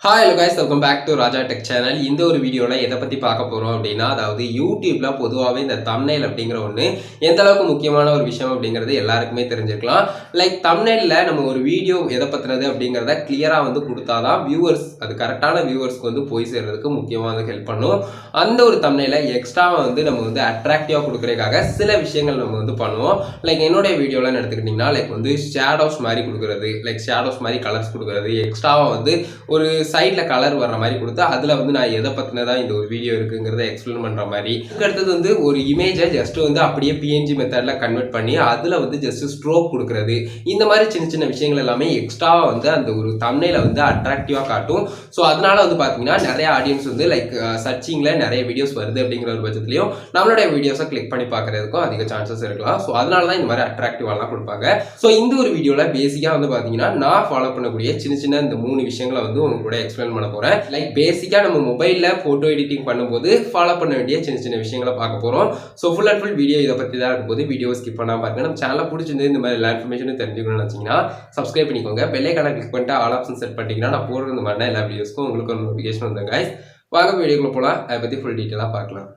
Hi hello guys, welcome back to Raja tech channel. இந்த ஒரு வீடியோவில் எதை பற்றி பார்க்க போகிறோம் அப்படின்னா, அதாவது யூடியூப்ல பொதுவாகவே இந்த தம்ப்நெயில் அப்படிங்கிற ஒன்று எந்த அளவுக்கு முக்கியமான ஒரு விஷயம் அப்படிங்கிறது எல்லாருக்குமே தெரிஞ்சிருக்கலாம். லைக் தம்ப்நெயிலில் நம்ம ஒரு வீடியோ எதை பற்றினது அப்படிங்கிறத கிளியராக கொடுத்தாதான் வியூவர்ஸ், அது கரெக்டான வியூவர்ஸ்க்கு போய் சேர்றதுக்கு முக்கியமாக ஹெல்ப் பண்ணும். அந்த ஒரு தம்ப்நெயிலை எக்ஸ்ட்ராவாக நம்ம அட்ராக்டிவாக கொடுக்குறதுக்காக சில விஷயங்கள் நம்ம பண்ணுவோம். லைக் என்னுடைய வீடியோவில் எடுத்துக்கிட்டிங்கன்னா, லைக் ஷேடோஸ் மாதிரி கொடுக்குறது, லைக் ஷேடோஸ் மாதிரி கலர்ஸ் கொடுக்குறது, எக்ஸ்ட்ராவாக ஒரு சைடில் கலர் வர்ற மாதிரி கொடுத்து அதில் நான் எதை பற்றினதா இந்த ஒரு வீடியோ இருக்குங்கிறத எக்ஸ்பிளைன் பண்ணுற மாதிரி. அடுத்தது ஒரு இமேஜை ஜஸ்ட் அப்படியே பிஎன்ஜி மெத்தடில் கன்வெர்ட் பண்ணி அதில் ஜஸ்ட் ஸ்ட்ரோக் கொடுக்குறது. இந்த மாதிரி சின்ன சின்ன விஷயங்கள் எல்லாமே எக்ஸ்ட்ராவாக அந்த ஒரு தம்ப்நெயிலை அட்ராக்டிவாக காட்டும். ஸோ அதனால பார்த்தீங்கன்னா நிறைய ஆடியன்ஸ் லைக் சர்ச்சிங்கில் நிறைய வீடியோஸ் வருது அப்படிங்கிற ஒரு பட்சத்துலையும் நம்மளுடைய வீடியோஸை கிளிக் பண்ணி பார்க்குறதுக்கும் அதிக சான்சஸ் இருக்கலாம். ஸோ அதனால தான் இந்த மாதிரி அட்ராக்டிவாலாம் கொடுப்பாங்க. ஸோ இந்த ஒரு வீடியோவில் பேசிக்காக பார்த்தீங்கன்னா நான் ஃபாலோ பண்ணக்கூடிய சின்ன சின்ன இந்த 3 விஷயங்களை உங்க கூட எக்ஸ்பிளைன் பண்ண போறேன். லைக் பேசிக்கா நம்ம மொபைல்ல போட்டோ எடிட்டிங் பண்ணும்போது ஃபாலோ பண்ண வேண்டிய சின்ன சின்ன விஷயங்களை பார்க்க போறோம். So full and full video இதை பத்தி தான் இருக்கும்போது வீடியோ ஸ்கிப் பண்ணாம பாருங்க. நம்ம சேனலை பிடிச்சிருந்து இந்த மாதிரி எல்லா இன்ஃபர்மேஷனும் தெரிஞ்சுக்கணும்னு நினைச்சீங்கன்னா சப்ஸ்கிரைப் பண்ணிக்கோங்க. பெல் ஐகானை கிளிக் பண்ணிட்டு ஆல் ஆப்ஷன் செட் பண்ணிட்டீங்கன்னா நான் போடுற இந்த மாதிரி எல்லா வீடியோஸ்க்கும் உங்களுக்கு ஒரு நோட்டிஃபிகேஷன் வந்துடும். கைஸ் வாங்க வீடியோக்குள்ள போலாம். அதை பத்தி ஃபுல் டீட்டெயிலாக பார்க்கலாம்.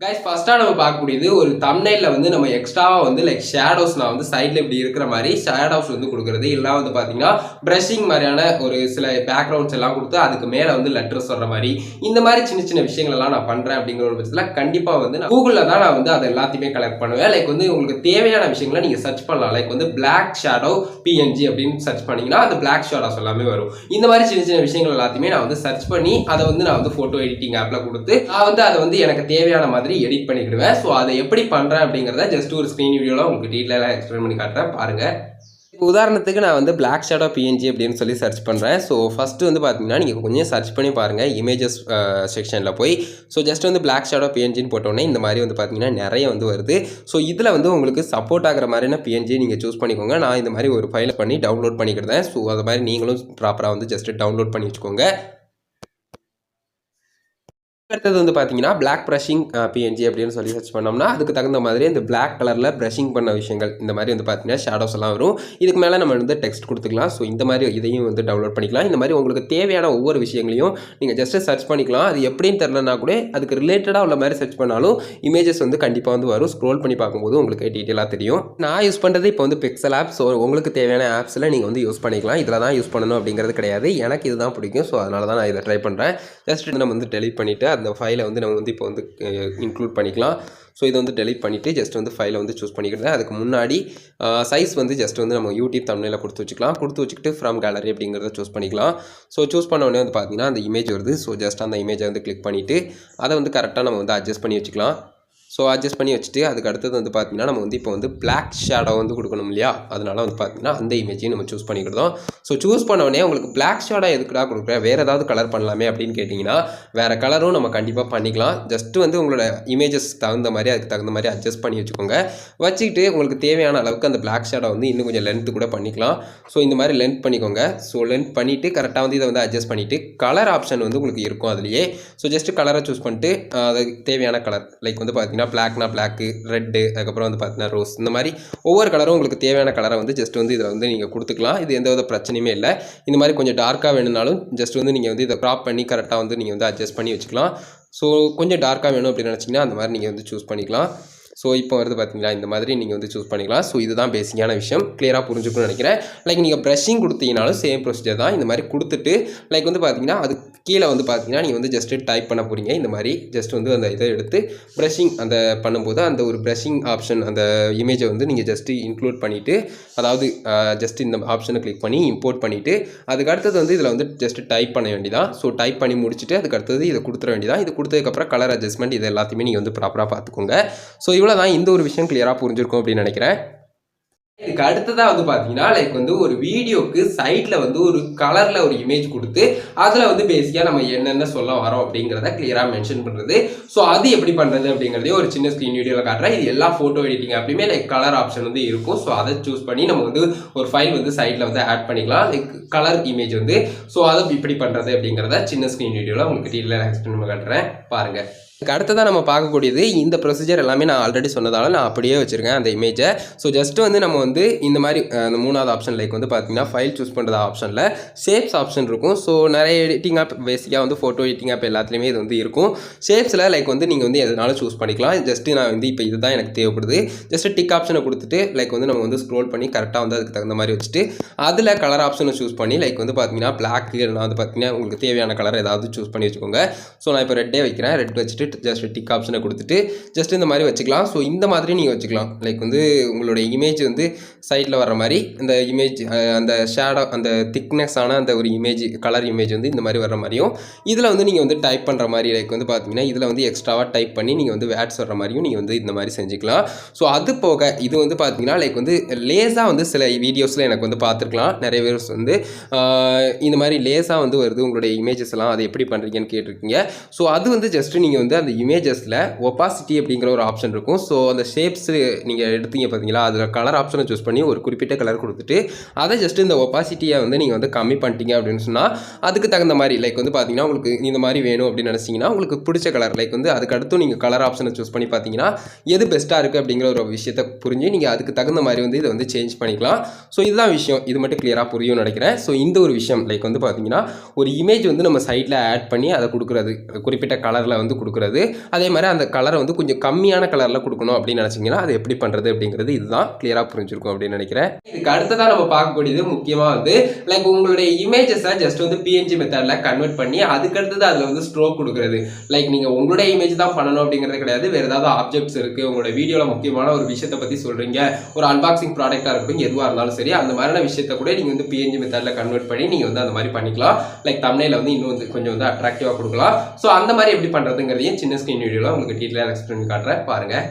கைஸ் ஃபர்ஸ்ட்டாக நம்ம பார்க்கக்கூடியது ஒரு தம்ப்நெயிலில் நம்ம எக்ஸ்ட்ராவாக லைக் ஷேடோஸ் நான் சைடில் இப்படி இருக்கிற மாதிரி ஷேடோஸ் கொடுக்குறது, இல்லை பார்த்தீங்கன்னா ப்ரஷிங் மாதிரியான ஒரு சில பேக்ரவுண்ட்ஸ் எல்லாம் கொடுத்து அதுக்கு மேலே லெட்டர்ஸ் வர்ற மாதிரி இந்த மாதிரி சின்ன சின்ன விஷயங்கள் எல்லாம் நான் பண்ணுறேன் அப்படிங்கிற ஒரு பட்சத்தில் கண்டிப்பாக நான் கூகுளில் தான் நான் அதை எல்லாத்தையுமே கலெக்ட் பண்ணுவேன். லைக் உங்களுக்கு தேவையான விஷயங்களை நீங்கள் சர்ச் பண்ணலாம். லைக் பிளாக் ஷேடோ பிஎன்ஜி அப்படின்னு சர்ச் பண்ணிங்கன்னா அந்த பிளாக் ஷேடோஸ் எல்லாமே வரும். இந்த மாதிரி சின்ன சின்ன விஷயங்கள் எல்லாத்தையுமே நான் சர்ச் பண்ணி அதை நான் ஃபோட்டோ எடிட்டிங் ஆப்பில் கொடுத்து நான் அதை எனக்கு தேவையான மாதிரி எடிட் பண்ணிக்கிடுவேன். ஸோ அதை எப்படி பண்றேன் அப்படிங்கிறத ஜஸ்ட் ஒரு ஸ்க்ரீன் வீடியோல உங்களுக்கு டீட்டெயிலாக எக்ஸ்பிளைன் பண்ணி காட்டுறேன் பாருங்க. உதாரணத்துக்கு நான் பிளாக் ஷேடோ பிஎன்ஜி அப்படின்னு சொல்லி சர்ச் பண்ணுறேன். ஸோ ஃபஸ்ட்டு பார்த்தீங்கன்னா நீங்கள் கொஞ்சம் சர்ச் பண்ணி பாருங்கள் இமேஜஸ் செக்ஷனில் போய். ஸோ ஜஸ்ட் பிளாக் ஷேடோ பிஎன்ஜின்னு போட்டோன்னே இந்த மாதிரி பார்த்தீங்கன்னா நிறைய வருது. ஸோ இதில் உங்களுக்கு சப்போர்ட் ஆகிற மாதிரியான பிஎன்ஜி நீங்கள் சூஸ் பண்ணிக்கோங்க. நான் இந்த மாதிரி ஒரு ஃபைலை பண்ணி டவுன்லோட் பண்ணிக்கிட்டேன். ஸோ அது மாதிரி நீங்களும் ப்ராப்பராக ஜஸ்ட் டவுன்லோட் பண்ணி வச்சுக்கோங்க. அடுத்தது பார்த்தீங்கன்னா பிளாக் ப்ரஷிங் பிஎன்ஜி அப்படின்னு சொல்லி சர்ச் பண்ணோம்னா அதுக்கு தகுந்த மாதிரி இந்த பிளாக் கலரில் ப்ரஷிங் பண்ண விஷயங்கள் இந்த மாதிரி பார்த்தீங்கன்னா ஷேடோஸ் எல்லாம் வரும். இதுக்கு மேலே நம்ம டெக்ஸ்ட் கொடுத்துக்கலாம். ஸோ இந்த மாதிரி இதையும் டவுன்லோட் பண்ணிக்கலாம். இந்த மாதிரி உங்களுக்கு தேவையான ஒவ்வொரு விஷயங்களையும் நீங்கள் ஜஸ்ட் சர்ச் பண்ணிக்கலாம். அது எப்படின்னு தெரிலனா கூட அதுக்கு ரிலேட்டடாக உள்ள மாதிரி சர்ச் பண்ணாலும் இமேஜஸ் கண்டிப்பாக வரும். ஸ்க்ரோல் பண்ணி பார்க்கும்போது உங்களுக்கு டீட்டெயிலாக தெரியும். நான் யூஸ் பண்ணுறது இப்போ பிக்சல் ஆப். ஸோ உங்களுக்கு தேவையான ஆப்ஸில் நீங்கள் யூஸ் பண்ணிக்கலாம். இதில் தான் யூஸ் பண்ணணும் அப்படிங்கிறது கிடையாது. எனக்கு இதுதான் பிடிக்கும். ஸோ அதனால தான் நான் இதை ட்ரை பண்ணுறேன். ஜஸ்ட் நம்ம டெலிட் பண்ணிவிட்டு அந்த ஃபைலை நம்ம இப்போ இன்க்ளூட் பண்ணிக்கலாம். ஸோ இதை டெலிட் பண்ணிவிட்டு ஜஸ்ட் ஃபைலை சூஸ் பண்ணிக்கிட்டு அதுக்கு முன்னாடி சைஸ் ஜஸ்ட் நம்ம யூடியூப் தம்ப்நெயிலில் கொடுத்து வச்சுக்கலாம். கொடுத்து வச்சுக்கிட்டு ஃப்ரம் கேலரி அப்படிங்கிறத சூஸ் பண்ணிக்கலாம். ஸோ சூஸ் பண்ண உடனே பார்த்தீங்கன்னா அந்த இமேஜ் வருது. ஸோ ஜஸ்ட் அந்த இமேஜை கிளிக் பண்ணிவிட்டு அதை கரெக்டாக நம்ம அட்ஜஸ்ட் பண்ணி வச்சுக்கலாம். ஸோ அட்ஜஸ்ட் பண்ணி வச்சுட்டு அதுக்கு அடுத்தது பார்த்தீங்கன்னா நம்ம இப்போ பிளாக் ஷேடோ கொடுக்கணும் இல்லையா, அதனால பார்த்தீங்கன்னா அந்த இமேஜையும் நம்ம சூஸ் பண்ணிக்கிட்டோம். ஸோ சூஸ் பண்ண உடனே உங்களுக்கு பிளாக் ஷேடோ எதுக்குடா கொடுக்குறேன், வேறு ஏதாவது கலர் பண்ணலாமே அப்படின்னு கேட்டிங்கன்னா வேறு கலரும் நம்ம கண்டிப்பாக பண்ணிக்கலாம். ஜஸ்ட் உங்களோட இமேஜஸ் தகுந்த மாதிரி அதுக்கு தகுந்த மாதிரி அட்ஜஸ்ட் பண்ணி வச்சுக்கோங்க. வச்சுக்கிட்டு உங்களுக்கு தேவையான அளவுக்கு அந்த பிளாக் ஷேடோ இன்னும் கொஞ்சம் லென்த்து கூட பண்ணிக்கலாம். ஸோ இந்த மாதிரி லென்த் பண்ணிக்கோங்க. ஸோ லென்த் பண்ணிவிட்டு கரெக்டாக இதை அட்ஜஸ்ட் பண்ணிவிட்டு கலர் ஆப்ஷன் உங்களுக்கு இருக்கும் அதுலேயே. ஸோ ஜஸ்ட் கலரை சூஸ் பண்ணிட்டு அதுக்கு தேவையான கலர் லைக் பார்த்தீங்கன்னா பிளாக்னா பிளாக்கு, ரெட்டு, அதுக்கப்புறம் பார்த்தீங்கன்னா ரோஸ், இந்த மாதிரி ஒவ்வொரு கலரும் உங்களுக்கு தேவையான கலரை ஜஸ்ட் இதில் நீங்கள் கொடுத்துக்கலாம். இது எந்த வித பிரச்சனையுமே இல்லை. இந்த மாதிரி கொஞ்சம் டார்க்காக வேணும்னாலும் ஜஸ்ட் நீங்கள் இதை க்ராப் பண்ணி கரெக்டாக நீங்கள் அட்ஜஸ்ட் பண்ணி வச்சுக்கலாம். ஸோ கொஞ்சம் டார்க்காக வேணும் அப்படின்னு நினச்சிங்கன்னா அந்த மாதிரி நீங்கள் சூஸ் பண்ணிக்கலாம். ஸோ இப்போ வருது பார்த்தீங்களா, இந்த மாதிரி நீங்கள் சூஸ் பண்ணிக்கலாம். ஸோ இதுதான் பேசிக்கான விஷயம். கிளியராக புரிஞ்சுக்கணும்னு நினைக்கிறேன். லைக் நீங்கள் ப்ரஷிங் கொடுத்தீங்கனாலும் சேம் ப்ரொசீஜர் தான். இந்த மாதிரி கொடுத்துட்டு லைக் பார்த்தீங்கன்னா அது கீழே பார்த்தீங்கன்னா நீங்கள் ஜஸ்ட் டைப் பண்ண போகிறீங்க. இந்த மாதிரி ஜஸ்ட் அந்த இதை எடுத்து ப்ரஷிங் அந்த பண்ணும்போது அந்த ஒரு ப்ரஷிங் ஆப்ஷன் அந்த இமேஜை நீங்கள் ஜஸ்ட் இன்க்ளூட் பண்ணிவிட்டு, அதாவது ஜஸ்ட் இந்த ஆப்ஷனை கிளிக் பண்ணி இம்போர்ட் பண்ணிவிட்டு அதுக்கு அடுத்தது இதில் ஜஸ்ட் டைப் பண்ண வேண்டியதான். ஸோ டைப் பண்ணி முடிச்சுட்டு அதுக்கு அடுத்தது இதை கொடுத்துட வேண்டியதான். இது கொடுத்ததுக்கப்புறம் கலர் அட்ஜஸ்ட்மெண்ட் இது எல்லாத்தையுமே நீங்கள் ப்ராப்பராக பார்த்துக்கோங்க. ஸோ இவ்வளோ தான். இந்த ஒரு விஷயம் கிளியராக புரிஞ்சிருக்கும் அப்படின்னு நினைக்கிறேன். இதுக்கு அடுத்ததாக பார்த்தீங்கன்னா லைக் ஒரு வீடியோக்கு சைடில் ஒரு கலரில் ஒரு இமேஜ் கொடுத்து அதில் பேசிக்காக நம்ம என்னென்ன சொல்ல வரோம் அப்படிங்கிறத கிளியராக மென்ஷன் பண்ணுறது. ஸோ அது எப்படி பண்ணுறது அப்படிங்கிறதே ஒரு சின்ன ஸ்க்ரீன் வீடியோவில் காட்டுறேன். இது எல்லா ஃபோட்டோ எடிட்டிங் ஆப்லையுமே லைக் கலர் ஆப்ஷன் இருக்கும். ஸோ அதை சூஸ் பண்ணி நம்ம ஒரு ஃபைல் சைடில் ஆட் பண்ணிக்கலாம். லைக் கலர் இமேஜ் ஸோ அதை இப்படி பண்ணுறது அப்படிங்கிறத சின்ன ஸ்க்ரீன் வீடியோவில் உங்களுக்கு டீட்டெயிலாக எக்ஸ்பிளைன் பண்ணி காட்டுறேன் பாருங்கள். அடுத்ததாக நம்ம பார்க்கக்கூடியது இந்த ப்ரொசீஜர் எல்லாமே நான் ஆல்ரெடி சொன்னதால நான் அப்படியே வச்சுருக்கேன் அந்த இமேஜை. ஸோ ஜஸ்ட்டு வந்து நம்ம வந்து இந்த மாதிரி அந்த 3வது ஆப்ஷன் லைக் வந்து பார்த்தீங்கன்னா ஃபைல் சூஸ் பண்ணுறது ஆப்ஷனில் ஷேப்ஸ் ஆப்ஷன் இருக்கும். ஸோ நிறைய எடிட்டிங் ஆப் பேசிக்காக வந்து ஃபோட்டோ எடிட்டிங் ஆப் எல்லாத்துலேயுமே இது வந்து இருக்கும். ஷேப்ஸில் லைக் வந்து நீங்கள் வந்து எதனாலும் சூஸ் பண்ணிக்கலாம். ஜஸ்ட்டு நான் வந்து இப்போ இதுதான் எனக்கு தேவைப்படுது. ஜஸ்ட்டு டிக் ஆப்ஷனை கொடுத்துட்டு லைக் வந்து நம்ம வந்து ஸ்க்ரோல் பண்ணி கரெக்டாக வந்து அதுக்கு தகுந்த மாதிரி வச்சுட்டு அதில் கலர் ஆப்ஷனை சூஸ் பண்ணி லைக் வந்து பார்த்தீங்கன்னா பிளாக் இல்லைனா வந்து பார்த்தீங்கன்னா உங்களுக்கு தேவையான கலர் ஏதாவது சூஸ் பண்ணி வச்சுக்கோங்க. ஸோ நான் இப்போ ரெட்டே வைக்கிறேன். ரெட் வச்சுட்டு ஜஸ்ட் டிக் ஆப்ஷனை கொடுத்துட்டு ஜஸ்ட் இந்த மாதிரி வச்சுக்கலாம். ஸோ இந்த மாதிரி நீங்கள் வச்சுக்கலாம். லைக் வந்து உங்களுடைய இமேஜ் வந்து சைடில் வர்ற மாதிரி இந்த இமேஜ் அந்த ஷேடோ அந்த திக்னஸான அந்த ஒரு இமேஜ் கலர் இமேஜ் வந்து இந்த மாதிரி வர்ற மாதிரியும் இதில் வந்து நீங்கள் வந்து டைப் பண்ணுற மாதிரி லைக் வந்து பார்த்தீங்கன்னா இதில் வந்து எக்ஸ்ட்ராவாக டைப் பண்ணி நீங்கள் வந்து வேர்ட்ஸ் வர்ற மாதிரியும் நீங்கள் வந்து இந்த மாதிரி செஞ்சுக்கலாம். ஸோ அது போக இது வந்து பார்த்தீங்கன்னா லைக் வந்து லேஸாக வந்து சில வீடியோஸில் எனக்கு வந்து பார்த்துருக்கலாம். நிறைய பேர் வந்து இந்த மாதிரி லேஸாக வந்து வருது உங்களுடைய இமேஜஸ் எல்லாம் அதை எப்படி பண்ணுறீங்கன்னு கேட்டிருக்கீங்க. ஸோ அது வந்து ஜஸ்ட்டு நீங்கள் வந்து அந்த இமேஜஸில் ஒப்பாசிட்டி அப்படிங்கிற ஒரு ஆப்ஷன் இருக்கும். ஸோ அந்த ஷேப்ஸு நீங்கள் எடுத்தீங்க பார்த்தீங்களா அதில் கலர் ஆப்ஷனை சூஸ் பண்ணி ஒரு குறிப்பிட்ட கலர் கொடுத்துட்டு அதை ஜஸ்ட்டு இந்த ஒப்பாசிட்டியை வந்து நீங்கள் வந்து கம்மி பண்ணிட்டீங்க அப்படின்னு சொன்னால் அதுக்கு தகுந்த மாதிரி லைக் வந்து பார்த்தீங்கன்னா உங்களுக்கு இந்த மாதிரி வேணும் அப்படின்னு நினச்சிங்கன்னா உங்களுக்கு பிடிச்ச கலர் லைக் வந்து அதுக்கு அடுத்து நீங்கள் கலர் ஆப்ஷனை சூஸ் பண்ணி பார்த்தீங்கன்னா எது பெஸ்ட்டாக இருக்குது அப்படிங்கிற ஒரு விஷயத்தை புரிஞ்சு நீங்கள் அதுக்கு தகுந்த மாதிரி வந்து இதை வந்து சேஞ்ச் பண்ணிக்கலாம். ஸோ இதுதான் விஷயம். இது மட்டும் கிளியராக புரியும் நினைக்கிறேன். ஸோ இந்த ஒரு விஷயம் லைக் வந்து பார்த்தீங்கன்னா ஒரு இமேஜ் வந்து நம்ம சைடில் ஆட் பண்ணி அதை கொடுக்குறது குறிப்பிட்ட கலரில் வந்து கொடுக்குறது. அதே மாதிரி அந்த கலரை வந்து கொஞ்சம் கம்மியான கலரில் கொடுக்கணும் அப்படின்னு நினச்சிங்கன்னா அது எப்படி பண்ணுறது அப்படிங்கிறது இதுதான் கிளியராக புரிஞ்சிருக்கும் அப்படின்னு நினைக்கிறேன். இதுக்கு அடுத்ததான் நம்ம பார்க்கக்கூடியது முக்கியமாக வந்து லைக் உங்களுடைய இமேஜஸை ஜஸ்ட் வந்து பிஎன்ஜி மெத்தடில் கன்வெர்ட் பண்ணி அதுக்கடுத்தது அதில் வந்து ஸ்ட்ரோக் கொடுக்குறது. லைக் நீங்கள் உங்களுடைய இமேஜ் தான் பண்ணணும் அப்படிங்கிறது கிடையாது. வேறு ஏதாவது ஆப்ஜெக்ட்ஸ் இருக்குது உங்களோட வீடியோவில் முக்கியமான ஒரு விஷயத்தை பற்றி சொல்கிறீங்க, ஒரு அன்பாக்சிங் ப்ராடக்டாக இருக்கும் எதுவாக இருந்தாலும் சரி அந்த மாதிரியான விஷயத்தை கூட நீங்கள் வந்து பிஎன்ஜி மெத்தடில் கன்வெர்ட் பண்ணி நீங்கள் வந்து அந்த மாதிரி பண்ணிக்கலாம். லைக் தம்ப்நெயில வந்து இன்னும் வந்து கொஞ்சம் வந்து அட்ராக்டிவாக கொடுக்கலாம். ஸோ அந்த மாதிரி எப்படி பண்ணுறதுங்கிறதையும் சின்ன ஸ்க்ரீன் வீடியோவில் உங்களுக்கு டீட்டெயிலாக எக்ஸ்பிளைன் காட்டுறேன் பாருங்கள்.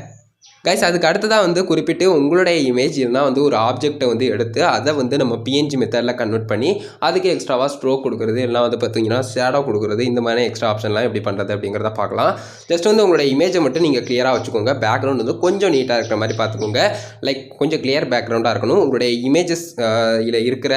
கைஸ் அதுக்கு அடுத்ததாக வந்து குறிப்பிட்டு உங்களுடைய இமேஜ் இருந்தால் வந்து ஒரு ஆப்ஜெக்டை வந்து எடுத்து அதை வந்து நம்ம பிஎன்ஜி மெத்தடில் கன்வெர்ட் பண்ணி அதுக்கு எக்ஸ்ட்ராவாக ஸ்ட்ரோக் கொடுக்குறது எல்லாம் வந்து பார்த்தீங்கன்னா ஷேடோ கொடுக்குறது இந்த மாதிரி எக்ஸ்ட்ரா ஆப்ஷன்லாம் எப்படி பண்ணுறது அப்படிங்கிறத பார்க்கலாம். ஜஸ்ட் வந்து உங்களுடைய இமேஜை மட்டும் நீங்கள் கிளியராக வச்சுக்கோங்க. பேக்ரவுண்ட் வந்து கொஞ்சம் நீட்டாக இருக்கிற மாதிரி பார்த்துக்கோங்க. லைக் கொஞ்சம் கிளியர் பேக்ரவுண்டாக இருக்கணும். உங்களுடைய இமேஜஸ் இதில் இருக்கிற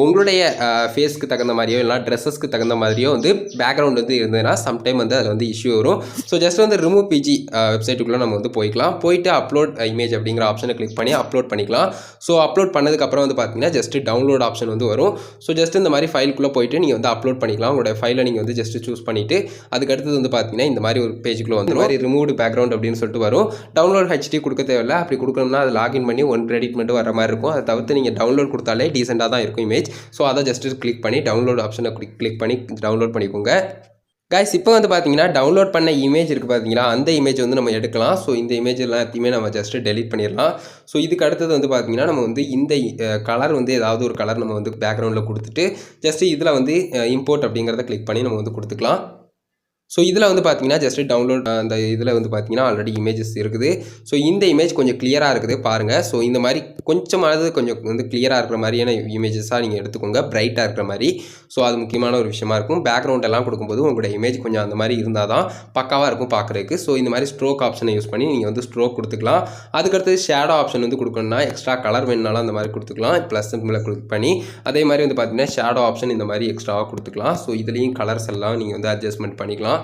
உங்களுடைய ஃபேஸ்க்கு தகுந்த மாதிரியோ இல்லை ட்ரெஸ்ஸஸ்க்கு தகுந்த மாதிரியோ வந்து பேக்ரவுண்ட் வந்து இருந்ததுன்னா சம்டைம் வந்து அதில் வந்து இஷ்யூ வரும். ஸோ ஜஸ்ட் வந்து ரிமூவ் பிஜி வெப்சைட்டுக்குள்ளே நம்ம வந்து போயிட்டு அப்லோட் இமேஜ் அப்படிங்கிற ஆப்ஷனை கிளிக் பண்ணி அப்லோட் பண்ணிக்கலாம். ஸோ அப்லோட் பண்ணதுக்கப்புறம் வந்து பார்த்தீங்கன்னா ஜஸ்ட் டவுன்லோட் ஆப்ஷன் வந்து வரும். ஸோ ஜஸ்ட் இந்த மாதிரி ஃபைலுக்குள்ளே போயிட்டு நீங்கள் வந்து அப்லோட் பண்ணிக்கலாம். உங்களோட ஃபைலை நீங்கள் வந்து ஜஸ்ட் சூஸ் பண்ணிவிட்டு அதுக்கடுத்தது வந்து பார்த்தீங்கன்னா இந்த மாதிரி ஒரு பேஜுக்குள்ளே வந்து மாதிரி ரிமூவ்டு பேக்ரவுண்ட் அப்படின்னு சொல்லிட்டு வரும். டவுன்லோட் ஹெச்டி கொடுக்க தேவையில்லை. அப்படி கொடுக்கணும்னா அது லாகின் பண்ணி ஒன் கிரெடிட் மட்டும் வர மாதிரி இருக்கும். அதை தவிர்த்து நீங்கள் டவுன்லோட் கொடுத்தாலே டீசெண்டாக தான் இருக்கும் இமேஜ். ஸோ அதை ஜஸ்ட் கிளிக் பண்ணி டவுன்லோட் ஆப்ஷனை கிளிக் பண்ணி டவுன்லோட் பண்ணிக்கோங்க. கைஸ் இப்போ வந்து பார்த்தீங்கன்னா டவுன்லோட் பண்ண இமேஜ் இருக்குது பார்த்தீங்களா அந்த இமேஜ் வந்து நம்ம எடுக்கலாம். ஸோ இந்த இமேஜ் எல்லாத்தையுமே நம்ம ஜஸ்ட்டு டெலிட் பண்ணிடலாம். ஸோ இதுக்கு அடுத்தது வந்து பார்த்தீங்கன்னா நம்ம வந்து இந்த கலர் வந்து ஏதாவது ஒரு கலர் நம்ம வந்து பேக்ரவுண்டில் கொடுத்துட்டு ஜஸ்ட்டு இதில் வந்து இம்போர்ட் அப்படிங்கிறத கிளிக் பண்ணி நம்ம வந்து கொடுத்துக்கலாம். ஸோ இதில் வந்து பார்த்தீங்கன்னா ஜஸ்ட் டவுன்லோட் அந்த இதில் வந்து பார்த்தீங்கன்னா ஆல்ரெடி இமேஜஸ் இருக்குது. ஸோ இந்த இமேஜ் கொஞ்சம் கிளியராக இருக்குது பாருங்கள். ஸோ இந்த மாதிரி கொஞ்சமாவது கொஞ்சம் வந்து கிளியராக இருக்கிற மாதிரியான இமேஜஸாக நீங்கள் எடுத்துக்கோங்க, பிரைட்டாக இருக்கிற மாதிரி. ஸோ அது முக்கியமான ஒரு விஷயமா இருக்கும். பேக்ரவுண்ட் எல்லாம் கொடுக்கும்போது உங்களோட இமேஜ் கொஞ்சம் அந்த மாதிரி இருந்தால் தான் பக்காவாக இருக்கும் பார்க்குறதுக்கு. ஸோ இந்த மாதிரி ஸ்ட்ரோக் ஆப்ஷனை யூஸ் பண்ணி நீங்கள் வந்து ஸ்ட்ரோக் கொடுத்துக்கலாம். அதுக்கடுத்து ஷேடோ ஆப்ஷன் வந்து கொடுக்கணும்னா எக்ஸ்ட்ரா கலர் வேணுனாலும் அந்த மாதிரி கொடுத்துக்கலாம். ப்ளஸ் சிம்பிளை கிளிக் பண்ணி அதே மாதிரி வந்து பார்த்தீங்கன்னா ஷேடோ ஆப்ஷன் இந்த மாதிரி எக்ஸ்ட்ராவாக கொடுத்துக்கலாம். ஸோ இதுலேயும் கலர்ஸ் எல்லாம் நீங்கள் வந்து அட்ஜஸ்ட்மெண்ட் பண்ணிக்கலாம்.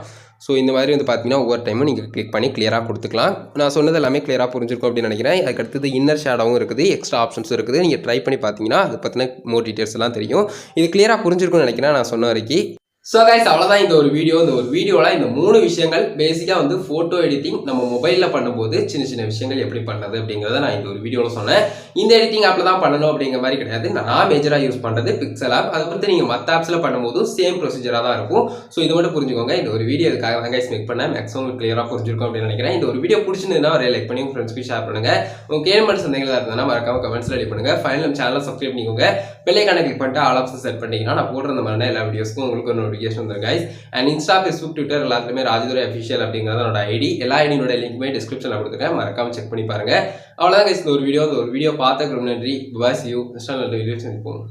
ஸோ இந்த மாதிரி வந்து பார்த்தீங்கன்னா ஒவ்வொரு டைமும் நீங்கள் கிளிக் பண்ணி கிளியராக கொடுத்துக்கலாம். நான் சொன்னது எல்லாமே கிளியராக புரிஞ்சிருக்கும் அப்படின்னு நினைக்கிறேன். அதுக்கடுத்தது இன்னர் ஷேடோவும் இருக்குது, எக்ஸ்ட்ரா ஆப்ஷன்ஸும் இருக்குது. நீங்கள் ட்ரை பண்ணி பார்த்தீங்கன்னா அதை பற்றின மோர் டீட்டெயில்ஸ் எல்லாம் தெரியும். இது கிளியராக புரிஞ்சிருக்கும்னு நினைக்கிறேன் நான் சொன்ன வரைக்கும். ஸோ கைஸ் அவ்வளோதான் இந்த ஒரு வீடியோவில் இந்த 3 விஷயங்கள் பேசிக்காக வந்து ஃபோட்டோ எடிட்டிங் நம்ம மொபைலில் பண்ணும்போது சின்ன சின்ன விஷயங்கள் எப்படி பண்ணுறது அப்படிங்கிறத நான் இந்த ஒரு வீடியோவில் சொன்னேன். இந்த எடிட்டிங் ஆப்பில் தான் பண்ணணும் அப்படிங்கிற மாதிரி கிடையாது. நான் மேஜராக யூஸ் பண்ணுறது பிக்சல் ஆப். அதை பற்றி நீங்கள் மற்ற ஆப்ஸில் பண்ணும்போது சேம் ப்ரொசீஜராக தான் இருக்கும். ஸோ இது மட்டும் புரிஞ்சுக்கோங்க. இந்த ஒரு வீடியோ இதுக்காக தான் கைஸ் மேக் பண்ணேன். மேக்ஸிமம் கிளியராக புரிஞ்சிருக்கும் அப்படின்னு நினைக்கிறேன். இந்த ஒரு வீடியோ பிடிச்சிருந்ததுன்னா ஒரு லைக் பண்ணி உங்கள் ஃப்ரெண்ட்ஸ்க்கு ஷேர் பண்ணுங்கள். உங்களுக்கு கேள்வி சந்தேகங்கள் இருந்ததுன்னா மறக்காம கமெண்ட்ஸில் ரெடி பண்ணுங்கள். ஃபைனல் சேனலை சப்ஸ்கிரைப் பண்ணிக்கோங்க. பெல் ஐகானை கிளிக் பண்ணிட்டு ஆல் ஆப்ஷன் செட் பண்ணிட்டீங்கன்னா நான் போடுற இந்த மாதிரி எல்லா வீடியோஸ்க்கும் உங்களுக்கு ஒரு நோட்டிஃபிகேஷன் வந்துடும் guys. And Insta, Facebook, Twitter எல்லாத்துலேயுமே ராஜதுரை அஃபிஷியல் அப்படிங்கிறத என்னோட ஐடி. எல்லா ஐடியோட லிங்க்குமே டிஸ்கிரிப்ஷனில் கொடுத்துருக்கேன். மறக்காம செக் பண்ணி பாருங்கள். அவ்வளோதான் கைஸ் இந்த ஒரு வீடியோ பார்த்துக்கு ரொம்ப நன்றி. பாய், see you. நெக்ஸ்ட் வீடியோ சந்திப்போம்.